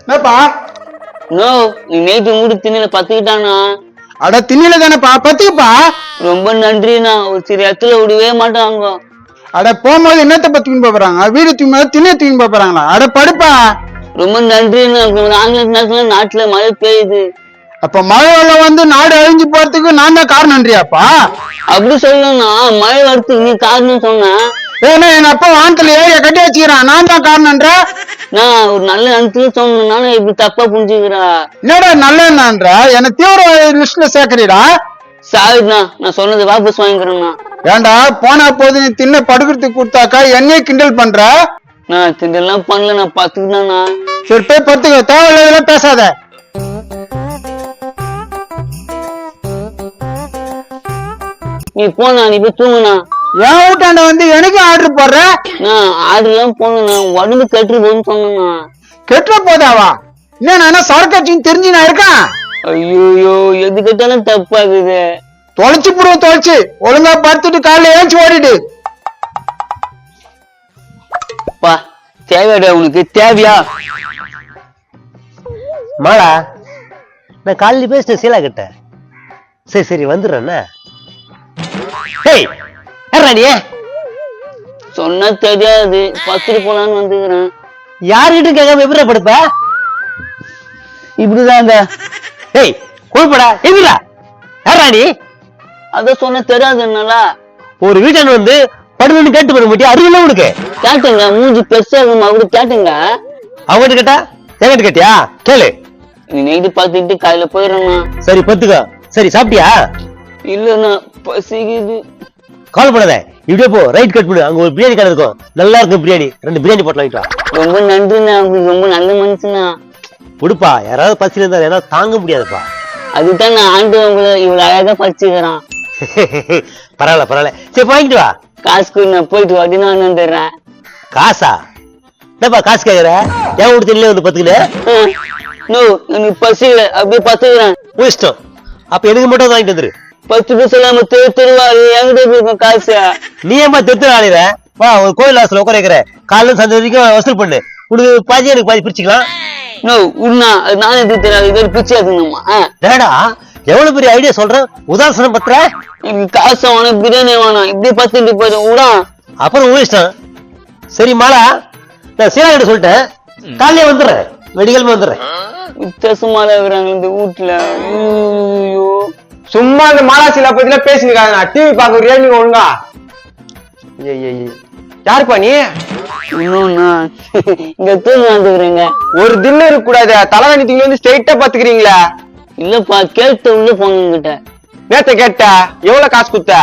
என்னப்பா நோ நீ நேற்று மூடி திண்ணில பத்துக்கிட்டானா? அட திண்ணில தானேப்பா, பத்துக்குப்பா. ரொம்ப நன்றிண்ணா. ஒரு சில இடத்துல விடவே மாட்டாங்க. அட போகும்போது என்னத்தை பத்துக்குன்னு போறாங்க, வீடு தூங்கி திண்ணை தூங்கி போறாங்களா? அட படுப்பா. ரொம்ப நன்றிண்ணா. ஆங்கில நாட்டுல மழை பெய்யுது. அப்ப மழை வெள்ளம் வந்து நாடு அழிஞ்சு போறதுக்கு நான் தான் காரணம்ன்றியாப்பா? அப்படி சொல்லணும்னா மழை வரத்துக்கு நீ காரணம் சொன்ன. ஏன்னா எங்க அப்பா வானத்துல ஏரியா கட்டி வச்சுக்கிறான், நான் தான் காரணம்ன்ற. நான் ஒரு நல்ல இடத்துல சொன்னா இப்படி தப்பா புரிஞ்சுக்கிறா. என்னடா நல்ல என்ன தீவிர லிஸ்ட்ல சேர்க்கிறீடா? சாரிண்ணா, நான் சொன்னது வாபஸ் வாங்கிக்கிறேண்ணா. ஏண்டா போனா போது நீ தின்ன படுக்கிறதுக்கு கொடுத்தாக்கா என்னையே கிண்டல் பண்ற? நான் திண்டெல்லாம் பண்ணல, நான் பாத்துக்கிட்டேண்ணா. சரி போய் பத்துக்க, தேவையில்ல பேசாத. நீ போனா, நீ போய் தூங்குண்ணா. என் வீட்டாண்ட வந்து எனக்கு ஆர்டர் போடுற? நான் ஆர்டர் எல்லாம் போனா உடம்பு கெட்டு போகுன்னு சொன்னா. கெட்டுற போதாவா? என்ன சரக்காட்சின்னு தெரிஞ்சு நான் இருக்கேன்? ஐயோ, எது கேட்டாலும் தப்பாகுது. தொலைச்சு போடுவோம், தொலைச்சு ஒழுங்கா படுத்துட்டு காலையில ஏஞ்சி ஓடிடு. பா தேவையாடா உனக்கு? தேவையா? மாடா நான் காலையில் பேசிட்டேன் சீலா கிட்ட. சரி வந்துடுறேண்ணா. சொன்னா தெரியாது, பத்துட்டு போலான்னு வந்துக்கிறேன். யாருகிட்ட கேட்காம எப்படி படுப்ப? இப்படிதாங்க. கொழுப்படா எப்படா? யாரா நீ? அத சொன்ன தெரியாதுன்னால ஒரு வீட்டான வந்து படுன்னு கேட்டு பண்ண மாட்டியா? அறிவில்ல உனக்கு? கேட்டுங்க, மூஞ்சி பெருசா அப்படி கேட்டுங்க. அவங்ககிட்ட கேட்டா என்கிட்ட கேட்டியா? கேளு. நீ நைட்டு பாத்துக்கிட்டு காலையில போயிடுறேண்ணா. சரி பத்துக்கோ. சரி சாப்பிட்டியா? இல்லண்ணா, பசிக்குது. கால் பண்ணாத, இப்படியே போ, ரைட் கட் பண்ணு. அங்க ஒரு பிரியாணி கடை இருக்கும், நல்லா இருக்கும் பிரியாணி. 2 பிரியாணி போட்டலாம். ரொம்ப நன்றிண்ணா, உங்களுக்கு ரொம்ப நல்ல மனுஷனா. கொடுப்பா, யாராவது பசியில இருந்தா ஏதாவது தாங்க முடியாதுப்பா. அதுதான் நான் ஆண்டு உங்களை இவ்வளவு அழகா பறிச்சுக்கிறேன். பரவாயில்ல. சரி வாங்கிட்டு வா. காசுக்கு நான் போயிட்டு வாடி, நான் வந்துடுறேன். காசா? என்னப்பா காசு கேக்குற? ஏன் வீட்டு வந்து பத்துக்கிட்டு? நோ, எனக்கு பசிக்கல, அப்படியே பத்துக்கிறேன். இஷ்டம். அப்ப எனக்கு மட்டும் வாங்கிட்டு வந்துரு. 10 பைசா இல்லாம தெருவாரு என்கிட்ட இருக்கும் காசு. நீ ஏமா தெரு ஆளிற? வா, ஒரு கோயில் வாசல உட்கார வைக்கிற, காலையில சந்தை வரைக்கும் வசூல் பண்ணு. உனக்கு பாதி எனக்கு பாதி பிரிச்சுக்கலாம். நோ உண்ணா, அது நானே தெரியாது, இது பிச்சை எடுக்கணுமா? டேடா எவ்வளவு பெரிய ஐடியா சொல்றேன், உதாசனம் பண்ற. எனக்கு காசு வேணும், பிரியாணி வேணும், இப்படியே பத்துட்டு போயிடும் விடா. அப்புறம் உன் இஷ்டம். சரி மாலா, நான் சீலா கிட்ட சொல்லிட்டேன், காலையில வந்துடுறேன், வெடிக்கிழமை வந்துடுறேன். வித்தியாசமா இருக்கிறாங்க இந்த வீட்டுல. சும்மா இந்த மாலாசீலா பத்தில பேசிருக்காங்க. டிவி பாக்குறியா நீங்க ஒழுங்கா? யாருப்பா நீ? இங்க தூங்க வந்துக்கிறீங்க. ஒரு தின்னு இருக்க கூடாது, தலைவணி தூங்கி வந்து ஸ்ட்ரெயிட்டா பாத்துக்கிறீங்களா? இல்லப்பா, கேட்ட உள்ள போனங்கிட்ட. நேத்த கேட்ட எவ்வளவு காசு குத்த?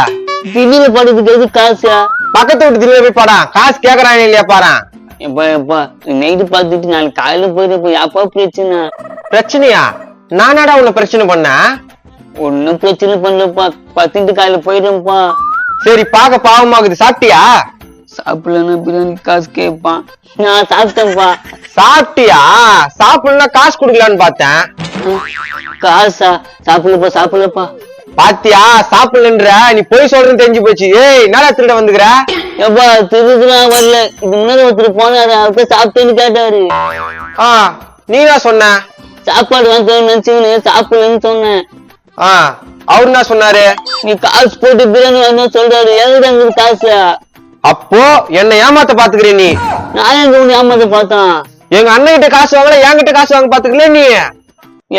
திடீர்னு படுறதுக்கு எது காசு? பக்கத்து வீட்டு திடீர்னு போய் பாடா, காசு கேக்குறாங்க இல்லையா பாரு. எப்பா நைட்டு பாத்துட்டு நாளைக்கு காலையில போயிட்டு எப்பா பிரச்சனை? பிரச்சனையா? நானாடா உன்ன பிரச்சனை பண்ண? ஒன்னும் பிரச்சனை பண்ணலப்பா, பத்துட்டு காலையில போயிடும்ப்பா. சரி பாக்க பாவமாகுது. சாப்பிட்டியா? சாப்பிடலன்னா பிரியாணி காசு கேட்பான். நான் சாப்பிட்டேன்ப்பா. சாப்பிட்டியா? சாப்பிடலன்னா காசு குடுக்கலான்னு பார்த்தேன். காசா? சாப்பிடலப்பா. பாத்தியா, சாப்பிடலன்ற நீ போய் சொல்றேன்னு தெரிஞ்சு போச்சு. என்னடா திருட வந்துக்கிற? எப்பா திருடுலாம் வரல, இது முன்னாடி ஒருத்தர் போனாரு, அவர்கிட்ட சாப்பிட்டேன்னு கேட்டாரு. நீ தான் சொன்ன சாப்பாடு வாங்க நினைச்சுன்னு சாப்பிடலன்னு சொன்னேன். அவரு என்ன சொன்னாரு? நீ காசு போட்டு பிரியாணி வாங்க சொல்றாரு. எங்க காசு? அப்போ என்ன ஏமாத்த பாத்துக்கிறேன் நீ? நான் எங்க உன்னை ஏமாத்த பார்த்தேன்? எங்க அண்ணன் கிட்ட காசு வாங்கல, என்கிட்ட காசு வாங்க பாத்துக்கல நீ.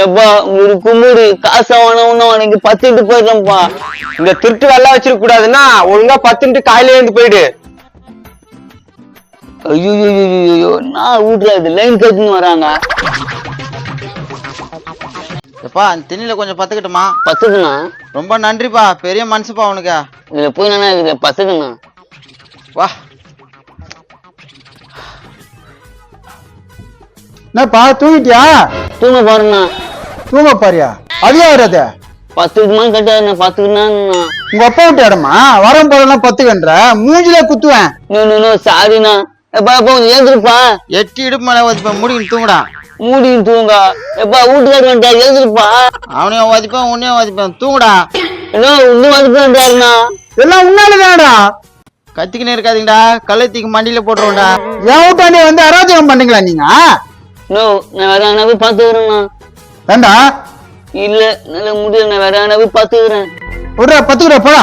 எப்பா ஒரு குமுறு காசு வாங்கினா உனக்கு பத்துட்டு போயிடலாம்ப்பா. இந்த திருட்டு வெள்ளா வச்சிருக்க கூடாதுன்னா ஒழுங்கா 10 காலையில இருந்து போயிடு. ஐயோ, நான் வீட்டுல இது லைன் கட்டுன்னு வராங்க. எப்பா அந்த திண்ணில கொஞ்சம் பத்துக்கிட்டுமா? பத்துக்குண்ணா. ரொம்ப நன்றிப்பா, பெரிய மனசுப்பா உனக்கு. இதுல போய் நானா இதுல பத்துக்குண்ணா. வா. என்னப்பா தூங்கிட்டியா? தூங்க பாருண்ணா. தூங்க பாரியா? அதே வராது. பத்துக்குமா கட்டாது, பத்துக்குண்ணா. உங்க அப்பா விட்டு இடமா வரம் போறலாம் பத்துக்கன்ற மூஞ்சில குத்துவேன். சாரிண்ணா. எப்பா எழுதுருப்பா. 8 இடுப்பு மேல வதிப்பேன், மூடின்னு தூங்குடா. மூடின்னு தூங்க. எப்பா வீட்டுக்கார வந்துட்டா, எழுதுருப்பா. அவனையும் வதிப்பேன், உன்னையும் வதிப்பேன், தூங்குடா. இன்னும் வதிப்பேன்டாருண்ணா. எல்லாம் உன்னாலதானடா. கத்திக்கினே இருக்காதீங்கடா கள்ளத்துக்கு மண்டியில போட்டுருவோம்டா. என் வீட்டாண்டி வந்து அராஜகம் பண்ணீங்களா நீங்க? நோ நான் வேற ஆனா போய் பாத்துக்கிறேண்ணா. ஏண்டா இல்ல நல்ல முடியல, நான் வேற ஆனா போய் பாத்துக்கிறேன். விட்றா 10 ரூபா போடா.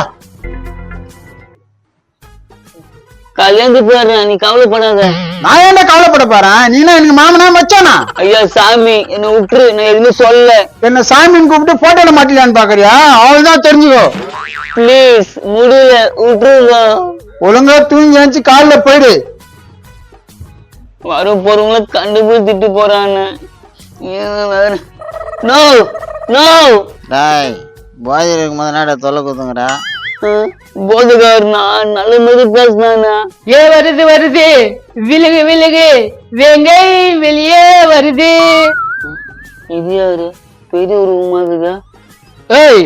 கல்யாணத்துக்கு போயிடுறேன், நீ கவலைப்படாத. நான் ஏன்டா கவலைப்பட போறேன்? நீனா எனக்கு மாமனா மச்சானா? ஐயா சாமி என்ன விட்டுரு, நான் எதுவுமே சொல்ல. என்ன சாமின்னு கூப்பிட்டு போட்டோல மாட்டலான்னு பாக்குறியா? அவள்தான் தெரிஞ்சுக்கோ. ப்ளீஸ் முடியல விட்டுருவா. ஒழுங்கா தூங்கி எழுந்துச்சு காலைல போயிடு. வர போறவங்கள கண்டுபிடிச்சு திட்டு போறான்னு. நோ நோ டாய் போதை இருக்கும் போது நாட தொலை குத்துங்கடா. போதுகாரனா நல்ல மாதிரி பேசினானா. வருது வருது, விலகு விலகு, வெங்கை வெளியே வருது. இது யாரு? பெரிய ஒரு உமாதுக்கா? ஏய்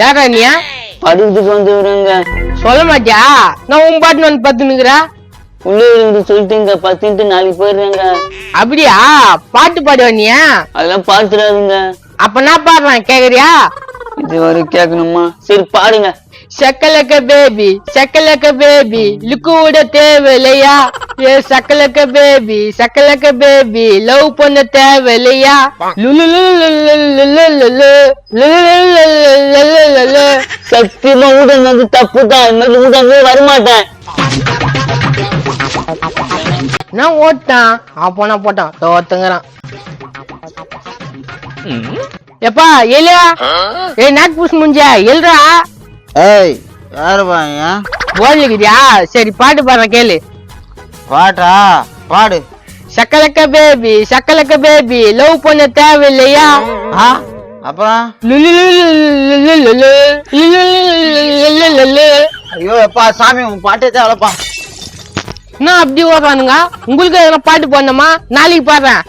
யாரா நீ? படுத்துக்கு வந்துடுறேங்க. சொல்ல மாட்டியா? நான் உன் பாட்டு வந்து பத்துனுக்குறா. உள்ளே இருந்து சொல்லிட்டுங்க, பத்துட்டு நாளைக்கு போயிடுறேங்க. அப்படியா? பாட்டு பாடுவ நீ? அதெல்லாம் பாத்துடாதுங்க. அப்ப நான் பாடுறேன், கேக்குறியா? இது வரை கேட்கணுமா? சரி பாடுங்க. சக்கலக்க பேபி சக்கலக்க பேபி லுக்கூட தேவையில்லையா? ஏ சக்கலக்க பேபி லவ் பண்ண தேவையில்லையா? சத்தியமா உடனே தப்பு தான், உடனே வரமாட்டேன். நான் ஓட்டான் போனா போட்டான் தோத்துங்கிறான். எப்பா எலியா? ஏ நாட் பூஸ் முஞ்சா எல்றா. ஏய் யாருப்பா ஏன் போலிக்குதியா? சரி பாட்டு பாடுற கேளு. பாட்டா பாடு. சக்கலக்க பேபி லவ் பண்ண தேவையில்லையா? அப்புறம் ஐயோ எப்பா சாமி உன் பாட்டே தேவலப்பா. நான் அப்படி ஓடுறானுங்க. உங்களுக்கு எதனா பாட்டு பாடணுமா? நாளைக்கு பாடுறேன்.